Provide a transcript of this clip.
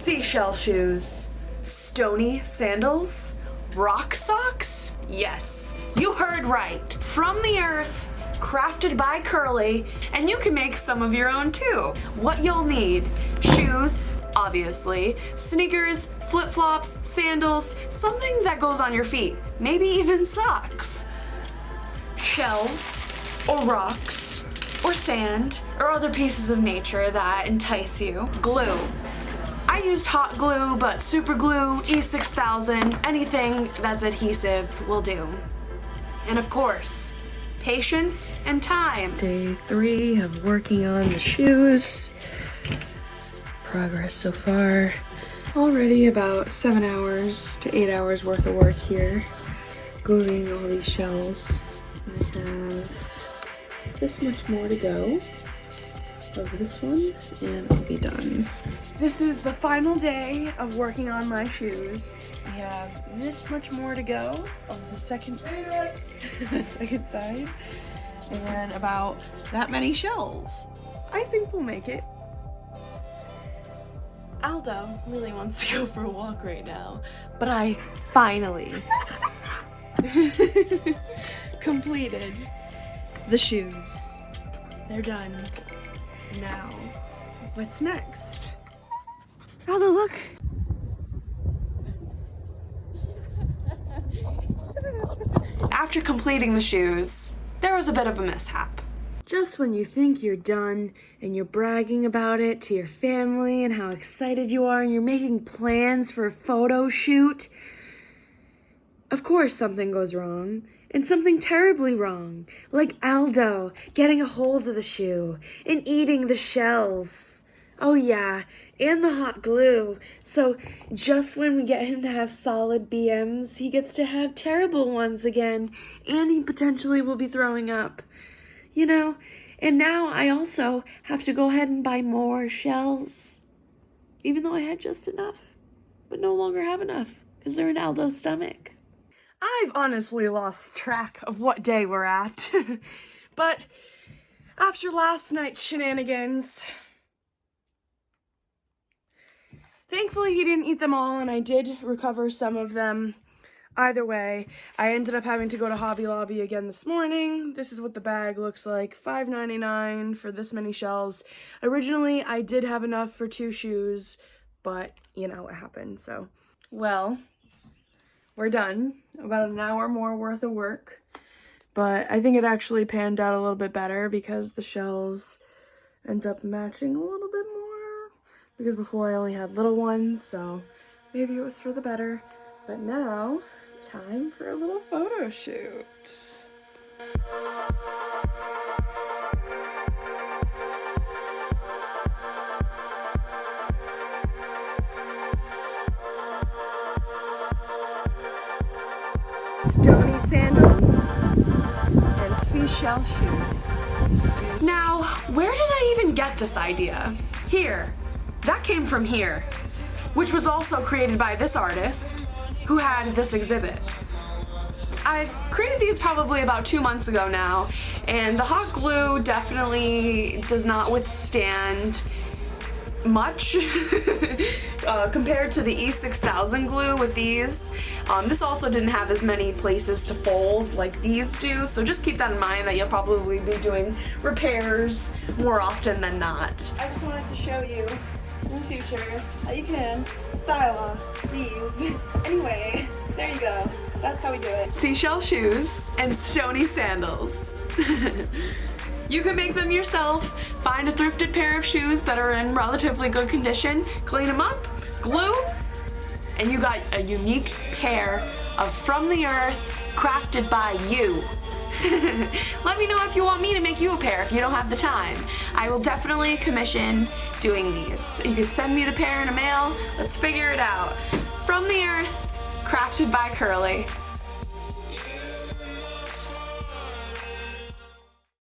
Seashell shoes, stony sandals, rock socks? Yes, you heard right. From the earth, crafted by Curly, and you can make some of your own too. What you'll need: shoes, obviously, sneakers, flip-flops, sandals, something that goes on your feet, maybe even socks, shells, or rocks, or sand, or other pieces of nature that entice you. Glue. I used hot glue, but super glue, E6000, anything that's adhesive will do. And of course, patience and time. Day 3 of working on the shoes. Progress so far. Already about 7 hours to 8 hours worth of work here. Gluing all these shells. I have this much more to go of this one, and I'll be done. This is the final day of working on my shoes. We have this much more to go of the second, the second side, and about that many shells. I think we'll make it. Aldo really wants to go for a walk right now, but I finally completed the shoes. They're done. Now, what's next? Aldo, look! After completing the shoes, there was a bit of a mishap. Just when you think you're done and you're bragging about it to your family and how excited you are and you're making plans for a photo shoot, of course something goes wrong, and something terribly wrong, like Aldo getting a hold of the shoe and eating the shells. Oh yeah, and the hot glue. So just when we get him to have solid BMs, he gets to have terrible ones again, and he potentially will be throwing up. You know, and now I also have to go ahead and buy more shells, even though I had just enough, but no longer have enough because they're in Aldo's stomach. I've honestly lost track of what day we're at, but after last night's shenanigans, thankfully he didn't eat them all, and I did recover some of them. Either way, I ended up having to go to Hobby Lobby again this morning. This is what the bag looks like, $5.99 for this many shells. Originally, I did have enough for 2 shoes, but, you know, it happened, so. Well, we're done. About an hour more worth of work. But I think it actually panned out a little bit better because the shells end up matching a little bit more. Because before I only had little ones, so maybe it was for the better. But now, time for a little photo shoot. Stony sandals and seashell shoes. Now, where did I even get this idea? Here. That came from here, which was also created by this artist who had this exhibit. I've created these probably about 2 months ago now, and the hot glue definitely does not withstand much compared to the E6000 glue with these. This also didn't have as many places to fold like these do, so just keep that in mind that you'll probably be doing repairs more often than not. I just wanted to show you in the future that you can style these. Anyway, there you go. That's how we do it. Seashell shoes and stony sandals. You can make them yourself. Find a thrifted pair of shoes that are in relatively good condition, clean them up, glue, and you got a unique pair of from the earth, crafted by you. Let me know if you want me to make you a pair if you don't have the time. I will definitely commission doing these. You can send me the pair in a mail. Let's figure it out. From the earth, crafted by Curly.